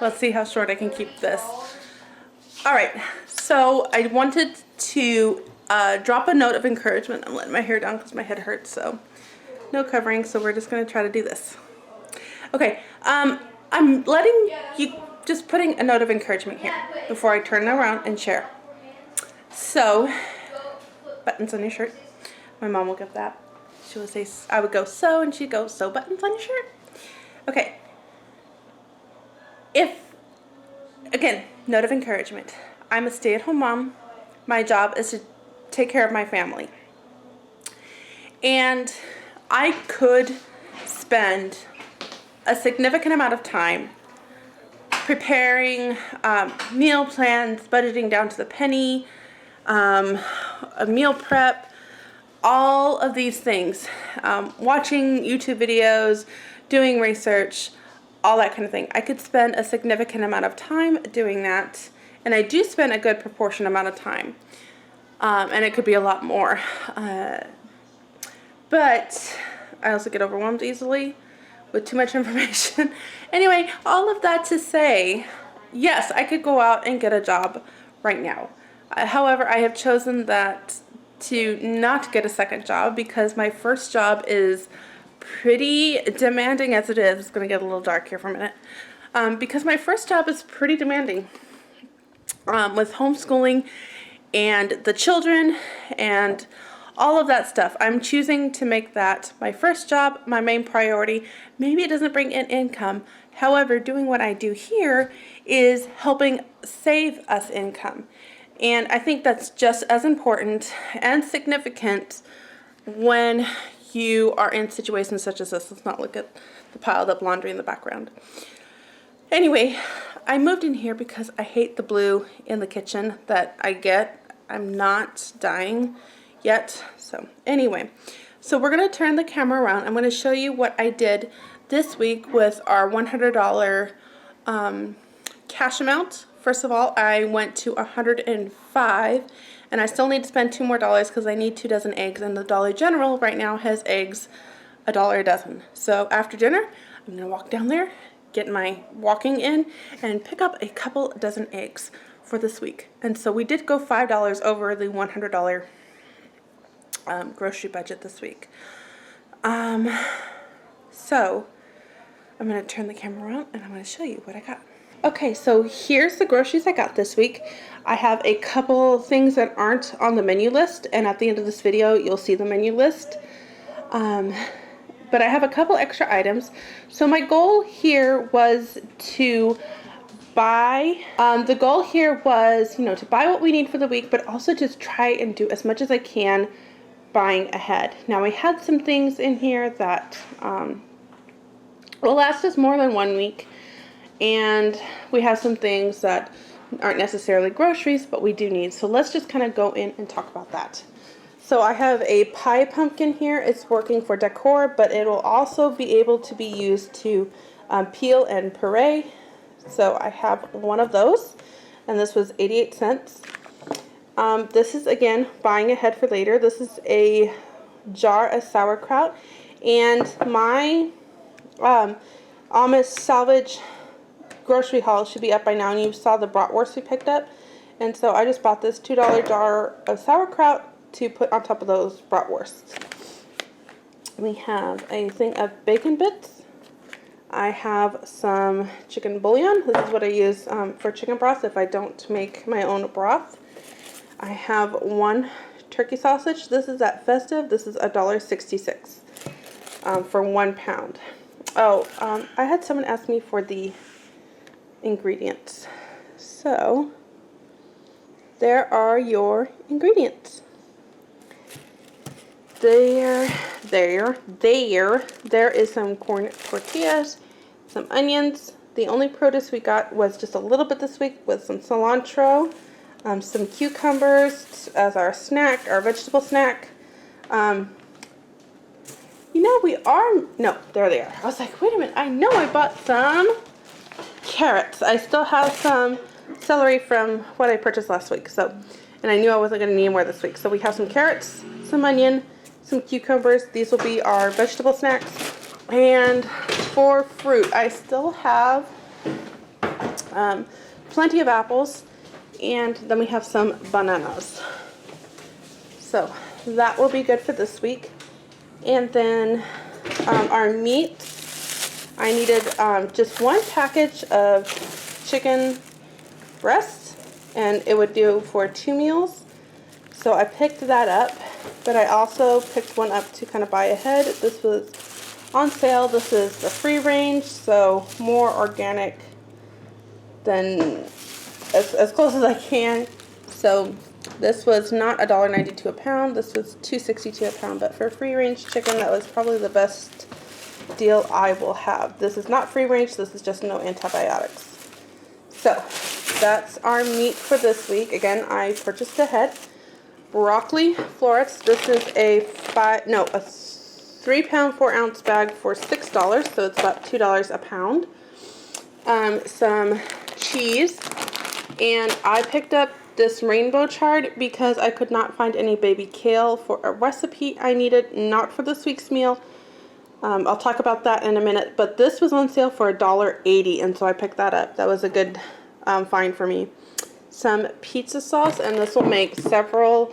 Let's see how short I can keep this. All right, so I wanted to drop a note of encouragement. I'm letting my hair down because my head hurts, so no covering, so we're just gonna try to do this. Okay, I'm letting you, just putting a note of encouragement here before I turn around and share. So, buttons on your shirt. My mom will give that. She would say, I would go so, and she'd go, so buttons on your shirt. Okay. Again, note of encouragement. I'm a stay-at-home mom. My job is to take care of my family. And I could spend a significant amount of time preparing meal plans, budgeting down to the penny, a meal prep, all of these things, watching YouTube videos, doing research, all that kind of thing. I could spend a significant amount of time doing that, and I do spend a good proportion amount of time, and it could be a lot more. But I also get overwhelmed easily with too much information. Anyway, all of that to say, yes, I could go out and get a job right now. However, I have chosen that to not get a second job because my first job is pretty demanding as it is. It's going to get a little dark here for a minute. Because my first job is pretty demanding with homeschooling and the children and all of that stuff. I'm choosing to make that my first job, my main priority. Maybe it doesn't bring in income. However, doing what I do here is helping save us income. And I think that's just as important and significant when you are in situations such as this. Let's not look at the piled up laundry in the background. Anyway, I moved in here because I hate the blue in the kitchen that I get. I'm not dying yet. So anyway, so we're going to turn the camera around. I'm going to show you what I did this week with our $100 cash amount. First of all, I went to 105, and I still need to spend $2 more because I need 2 dozen eggs, and the Dollar General right now has eggs $1 a dozen. So after dinner, I'm going to walk down there, get my walking in, and pick up a couple dozen eggs for this week. And so we did go $5 over the $100 grocery budget this week. So I'm going to turn the camera around, and I'm going to show you what I got. Okay, so here's the groceries I got this week. I have a couple things that aren't on the menu list, and at the end of this video, you'll see the menu list. But I have a couple extra items. So my goal here was to buy, the goal here was, to buy what we need for the week, but also just try and do as much as I can buying ahead. Now, we had some things in here that will last us more than 1 week. And we have some things that aren't necessarily groceries, but we do need. So let's just kind of go in and talk about that. So I have a pie pumpkin here. It's working for decor, but it will also be able to be used to peel and puree. So I have one of those, and this was 88 cents. This is, again, buying ahead for later. This is a jar of sauerkraut, and my Amish salvage grocery haul should be up by now, and you saw the bratwurst we picked up, and so I just bought this $2 jar of sauerkraut to put on top of those bratwursts. We have a thing of bacon bits. I have some chicken bouillon. This is what I use for chicken broth if I don't make my own broth. I have one turkey sausage. This is at Festive. This is $1.66 for 1 pound. Oh, I had someone ask me for the ingredients. So there are your ingredients. There is some corn tortillas, some onions. The only produce we got was just a little bit this week with some cilantro, some cucumbers as our snack, our vegetable snack. There they are. I was like, wait a minute, I know I bought some carrots. I still have some celery from what I purchased last week. And I knew I wasn't going to need more this week. So we have some carrots, some onion, some cucumbers. These will be our vegetable snacks. And for fruit, I still have plenty of apples, and then we have some bananas. So that will be good for this week. And then our meat, I needed just one package of chicken breast, and it would do for 2 meals. So I picked that up, but I also picked one up to kind of buy ahead. This was on sale. This is the free range, so more organic than as close as I can. So this was not $1.92 a pound. This was $2.62 a pound, but for free range chicken, that was probably the best deal I will have. This is not free range. This is just no antibiotics. So that's our meat for this week. Again, I purchased ahead. Broccoli florets. This is a 3-pound 4-ounce bag for $6, so it's about $2 a pound. Some cheese, and I picked up this rainbow chard because I could not find any baby kale for a recipe I needed, not for this week's meal. I'll talk about that in a minute, but this was on sale for $1.80, and so I picked that up. That was a good find for me. Some pizza sauce, and this will make several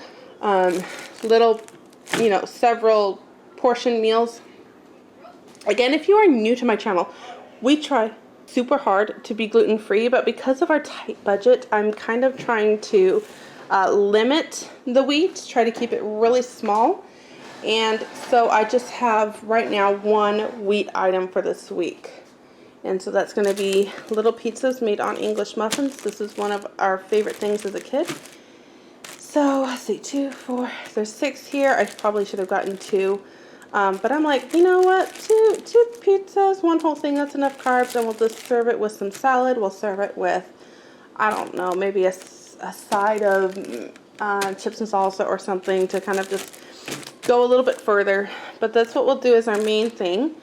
several portion meals. Again, if you are new to my channel, we try super hard to be gluten-free, but because of our tight budget, I'm kind of trying to limit the wheat, try to keep it really small. And so I just have right now one wheat item for this week. And so that's going to be little pizzas made on English muffins. This is one of our favorite things as a kid. So let's see, 2, 4, there's 6 here. I probably should have gotten 2. But I'm like, you know what, two pizzas, one whole thing, that's enough carbs, and we'll just serve it with some salad. We'll serve it with, I don't know, maybe a side of chips and salsa or something to kind of just go a little bit further. But that's what we'll do as our main thing.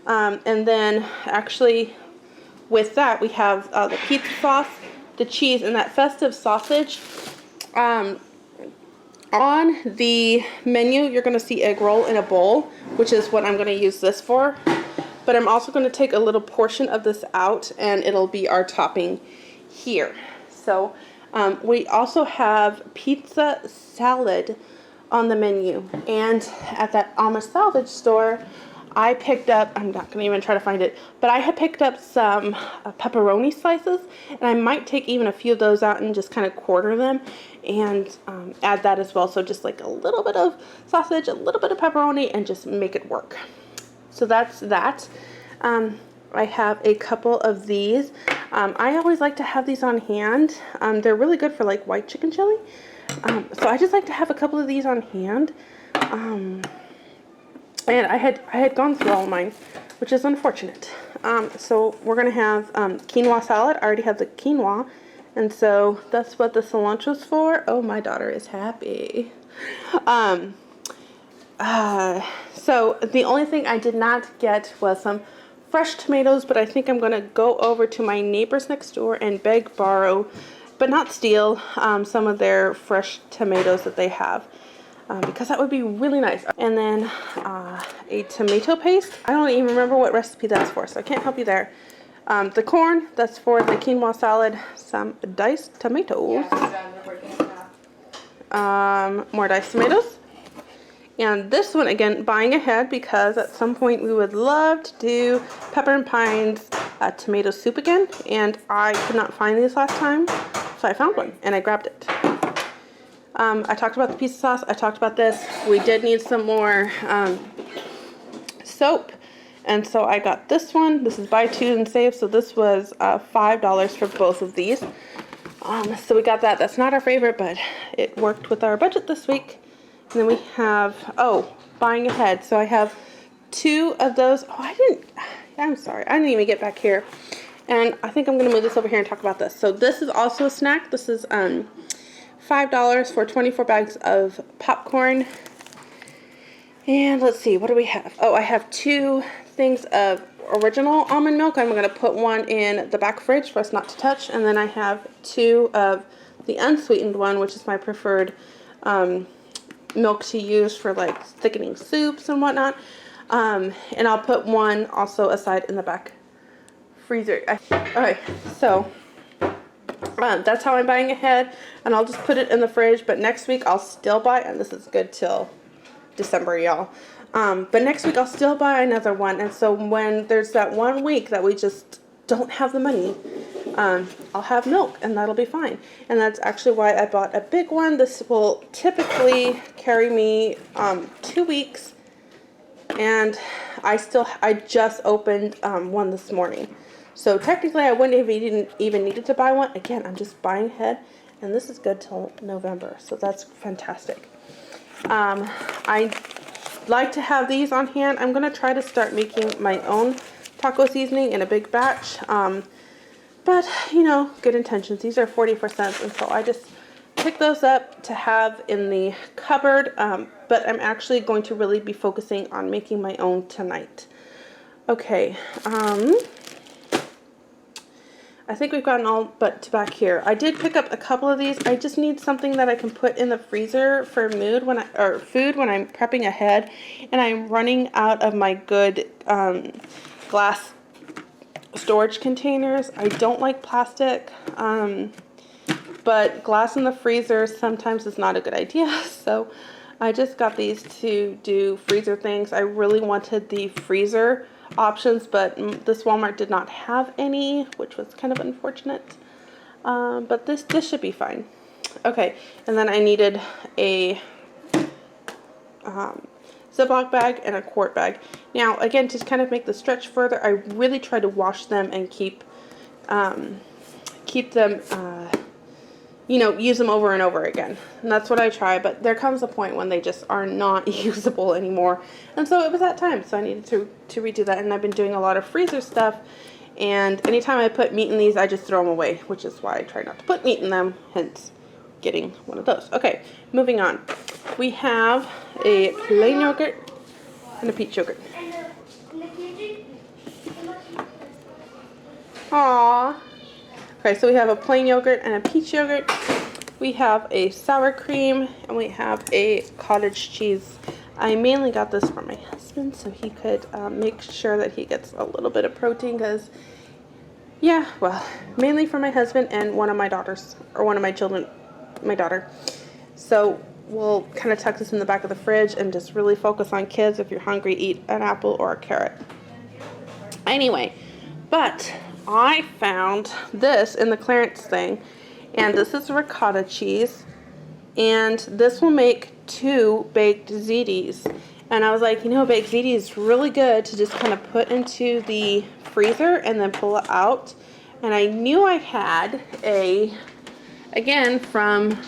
And then actually with that we have the pizza sauce, the cheese, and that festive sausage. On the menu, you're going to see egg roll in a bowl, which is what I'm going to use this for. But I'm also going to take a little portion of this out, and it'll be our topping here. So we also have pizza salad on the menu. And at that Amish salvage store, I picked up, I'm not going to even try to find it, but I had picked up some pepperoni slices, and I might take even a few of those out and just kind of quarter them and add that as well. So just like a little bit of sausage, a little bit of pepperoni, and just make it work. So that's that. I have a couple of these. I always like to have these on hand. They're really good for like white chicken chili. So I just like to have a couple of these on hand. And I had gone through all of mine, which is unfortunate. So we're going to have quinoa salad. I already have the quinoa. And so that's what the cilantro's for. Oh, my daughter is happy. So the only thing I did not get was some fresh tomatoes, but I think I'm going to go over to my neighbors next door and beg, borrow, but not steal, some of their fresh tomatoes that they have. Because that would be really nice. And then a tomato paste. I don't even remember what recipe that's for, so I can't help you there. The corn, that's for the quinoa salad. Some diced tomatoes. More diced tomatoes. And this one, again, buying ahead because at some point we would love to do Pepper and Pine's tomato soup again. And I could not find these last time, so I found one and I grabbed it. I talked about the pizza sauce. I talked about this. We did need some more soap. And so I got this one. This is buy 2 and save. So this was $5 for both of these. So we got that. That's not our favorite, but it worked with our budget this week. And then we have, buying ahead. So I have 2 of those. I'm sorry. I didn't even get back here. And I think I'm going to move this over here and talk about this. So this is also a snack. This is $5 for 24 bags of popcorn. And let's see, what do we have? Oh, I have 2 things of original almond milk. I'm going to put one in the back fridge for us not to touch. And then I have 2 of the unsweetened one, which is my preferred milk to use for like thickening soups and whatnot. And I'll put one also aside in the back freezer. Alright, so That's how I'm buying ahead, and I'll just put it in the fridge. But next week I'll still buy, and this is good till December, y'all. But next week I'll still buy another one, and so when there's that 1 week that we just don't have the money, I'll have milk, and that'll be fine. And that's actually why I bought a big one. This will typically carry me 2 weeks, and I just opened one this morning. So technically I wouldn't have even needed to buy one. Again, I'm just buying ahead, and this is good till November, so that's fantastic. I like to have these on hand. I'm going to try to start making my own taco seasoning in a big batch. But, you know, good intentions. These are 44 cents, and so I just pick those up to have in the cupboard. But I'm actually going to really be focusing on making my own tonight. Okay, I think we've gotten all but to back here. I did pick up a couple of these. I just need something that I can put in the freezer for food when I'm prepping ahead, and I'm running out of my good glass storage containers. I don't like plastic, but glass in the freezer sometimes is not a good idea. So I just got these to do freezer things. I really wanted the freezer options, but this Walmart did not have any, which was kind of unfortunate. But this should be fine. Okay, and then I needed a Ziploc bag and a quart bag. Now, again, to kind of make the stretch further, I really try to wash them and keep them, you know, use them over and over again. And that's what I try, but there comes a point when they just are not usable anymore. And so it was that time, so I needed to redo that. And I've been doing a lot of freezer stuff, and anytime I put meat in these, I just throw them away, which is why I try not to put meat in them, hence getting one of those. Okay, moving on. We have a plain yogurt and a peach yogurt. Aww. Okay, so we have a plain yogurt and a peach yogurt. We have a sour cream, and we have a cottage cheese. I mainly got this for my husband so he could make sure that he gets a little bit of protein, because, yeah, well, mainly for my husband and one of my daughters, or one of my children, my daughter. So we'll kind of tuck this in the back of the fridge and just really focus on kids. If you're hungry, eat an apple or a carrot. Anyway, but I found this in the clearance thing, and this is ricotta cheese, and this will make 2 baked ziti's. And I was like, you know, baked ziti is really good to just kind of put into the freezer and then pull it out. And I knew I had again, from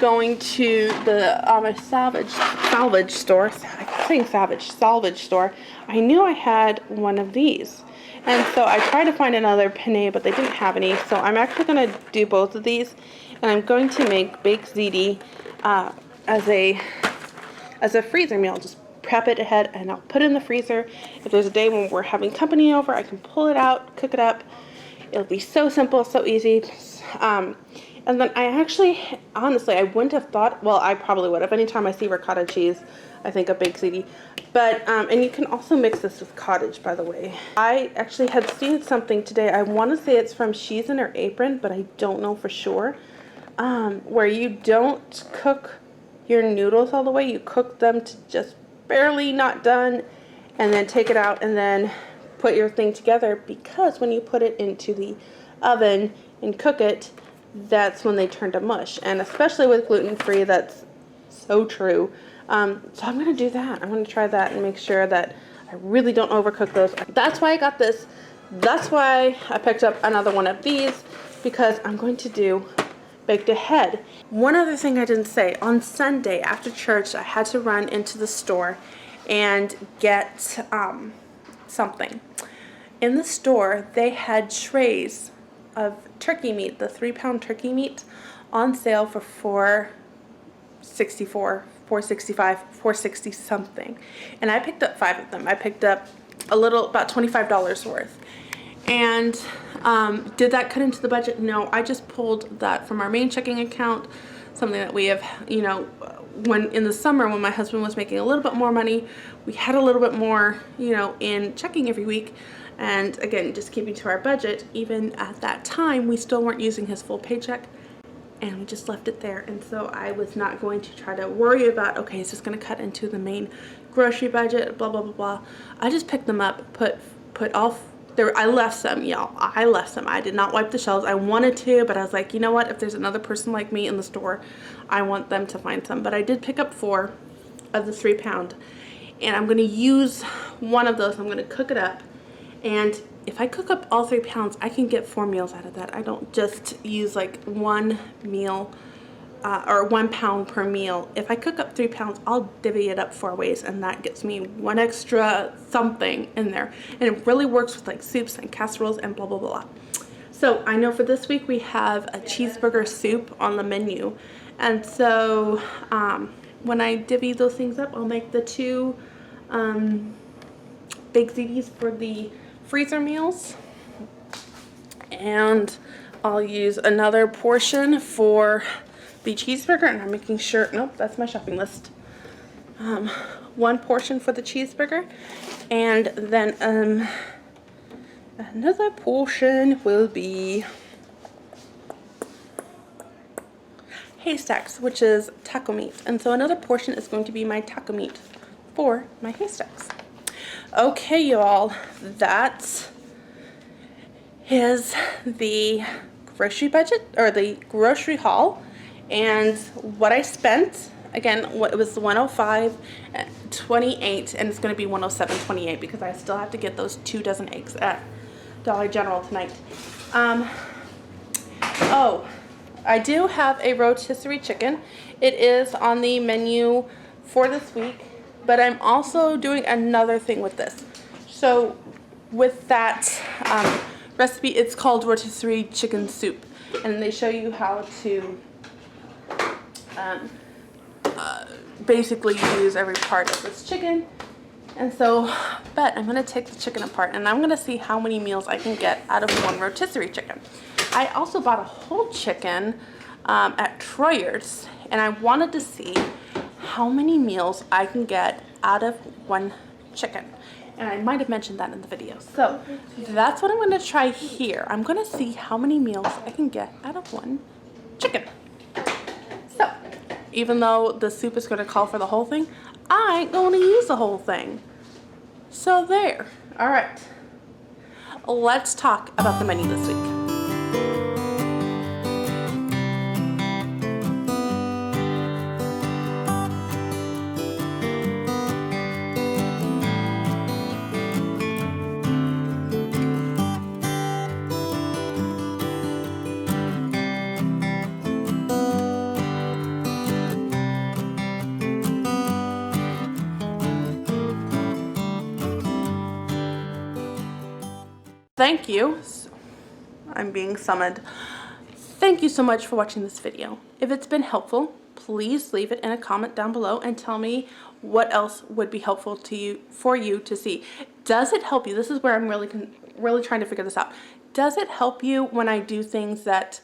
going to the Amish salvage store, I keep saying salvage store, I knew I had one of these. And so I tried to find another penne, but they didn't have any. So I'm actually going to do both of these, and I'm going to make baked ziti as a freezer meal. Just prep it ahead, and I'll put it in the freezer. If there's a day when we're having company over, I can pull it out, cook it up. It'll be so simple, so easy. And then I actually, honestly, I wouldn't have thought, well, I probably would have. Anytime I see ricotta cheese, I think of baked ziti. But, and you can also mix this with cottage, by the way. I actually had seen something today. I want to say it's from She's in Her Apron, but I don't know for sure. Where you don't cook your noodles all the way. You cook them to just barely not done, and then take it out and then put your thing together, because when you put it into the oven and cook it, that's when they turn to mush. And especially with gluten-free, that's so true. So I'm going to do that. I'm going to try that and make sure that I really don't overcook those. That's why I got this. That's why I picked up another one of these, because I'm going to do baked ahead. One other thing I didn't say, on Sunday after church, I had to run into the store and get something. In the store, they had trays of turkey meat, the 3-pound turkey meat, on sale for $4.64, $4.65, $4.60 something. And I picked up 5 of them. I picked up about $25 worth. And did that cut into the budget? No, I just pulled that from our main checking account, something that we have, you know, when in the summer when my husband was making a little bit more money, we had a little bit more, you know, in checking every week. And again, just keeping to our budget. Even at that time, we still weren't using his full paycheck, and we just left it there. And so I was not going to try to worry about, okay, is this going to cut into the main grocery budget, blah, blah, blah, blah. I just picked them up, put all there. I left some, y'all. I left some. I did not wipe the shelves. I wanted to, but I was like, you know what? If there's another person like me in the store, I want them to find some. But I did pick up 4 of the 3-pound, and I'm going to use one of those. I'm going to cook it up, and if I cook up all 3 pounds, I can get 4 meals out of that. I don't just use like 1 meal or 1 pound per meal. If I cook up 3 pounds, I'll divvy it up 4 ways, and that gets me 1 extra something in there. And it really works with like soups and casseroles and blah, blah, blah. So I know for this week we have a cheeseburger soup on the menu. And so when I divvy those things up, I'll make the 2 big ziti's for the freezer meals, and I'll use another portion for the cheeseburger, and I'm making sure, nope, that's my shopping list. 1 portion for the cheeseburger, and then another portion will be haystacks, which is taco meat. And so another portion is going to be my taco meat for my haystacks. Okay, y'all, that is the grocery budget, or the grocery haul, and what I spent. Again, it was $105.28, and it's going to be $107.28 because I still have to get those 2 dozen eggs at Dollar General tonight. Oh, I do have a rotisserie chicken. It is on the menu for this week, but I'm also doing another thing with this. So with that recipe, it's called rotisserie chicken soup, and they show you how to basically use every part of this chicken. And so, but I'm gonna take the chicken apart, and I'm gonna see how many meals I can get out of 1 rotisserie chicken. I also bought a whole chicken at Troyer's, and I wanted to see how many meals I can get out of 1 chicken. And I might have mentioned that in the video. So that's what I'm going to try here. I'm going to see how many meals I can get out of 1 chicken. So even though the soup is going to call for the whole thing, I ain't going to use the whole thing. So there. All right. Let's talk about the menu this week. Thank you. I'm being summoned. Thank you so much for watching this video. If it's been helpful, please leave it in a comment down below and tell me what else would be helpful to you, for you to see. Does it help you? This is where I'm really trying to figure this out. Does it help you when I do things that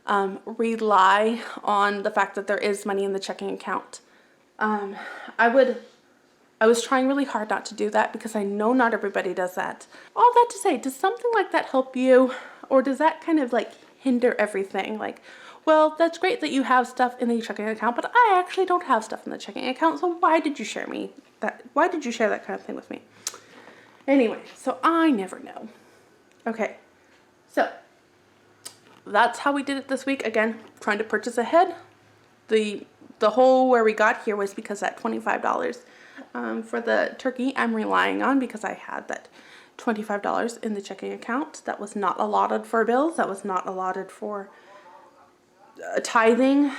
rely on the fact that there is money in the checking account? I was trying really hard not to do that because I know not everybody does that. All that to say, does something like that help you? Or does that kind of like hinder everything? Like, well, that's great that you have stuff in the checking account, but I actually don't have stuff in the checking account, so why did you share that? Why did you share that kind of thing with me? Anyway, so I never know. Okay, so that's how we did it this week. Again, trying to purchase ahead. The whole where we got here was because that $25 for the turkey I'm relying on, because I had that $25 in the checking account that was not allotted for bills, that was not allotted for tithing,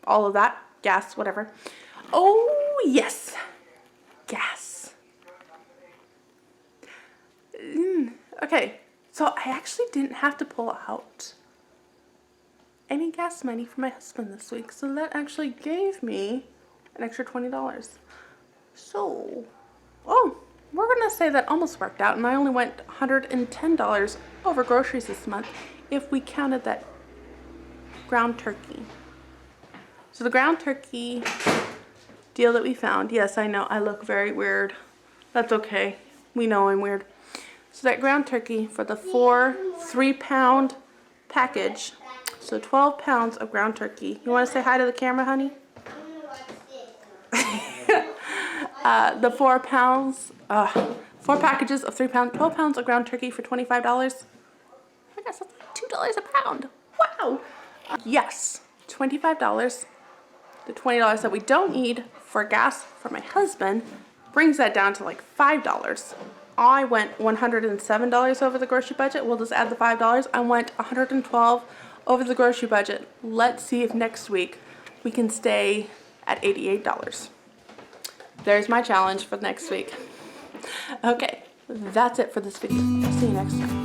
all of that, gas, whatever. Oh yes, gas. Okay, so I actually didn't have to pull out any gas money for my husband this week, so that actually gave me an extra $20. So, oh, we're gonna say that almost worked out, and I only went $110 over groceries this month if we counted that ground turkey. So the ground turkey deal that we found, yes, I know I look very weird. That's okay. We know I'm weird. So that ground turkey for the 4 3-pound package. So 12 pounds of ground turkey. You want to say hi to the camera, honey? The 4 pounds, 4 packages of 3 pounds, 12 pounds of ground turkey for $25. I guess that's like $2 a pound. Wow. Yes, $25. The $20 that we don't need for gas for my husband brings that down to like $5. I went $107 over the grocery budget. We'll just add the $5. I went $112 over the grocery budget. Let's see if next week we can stay at $88. There's my challenge for next week. Okay, that's it for this video. I'll see you next time.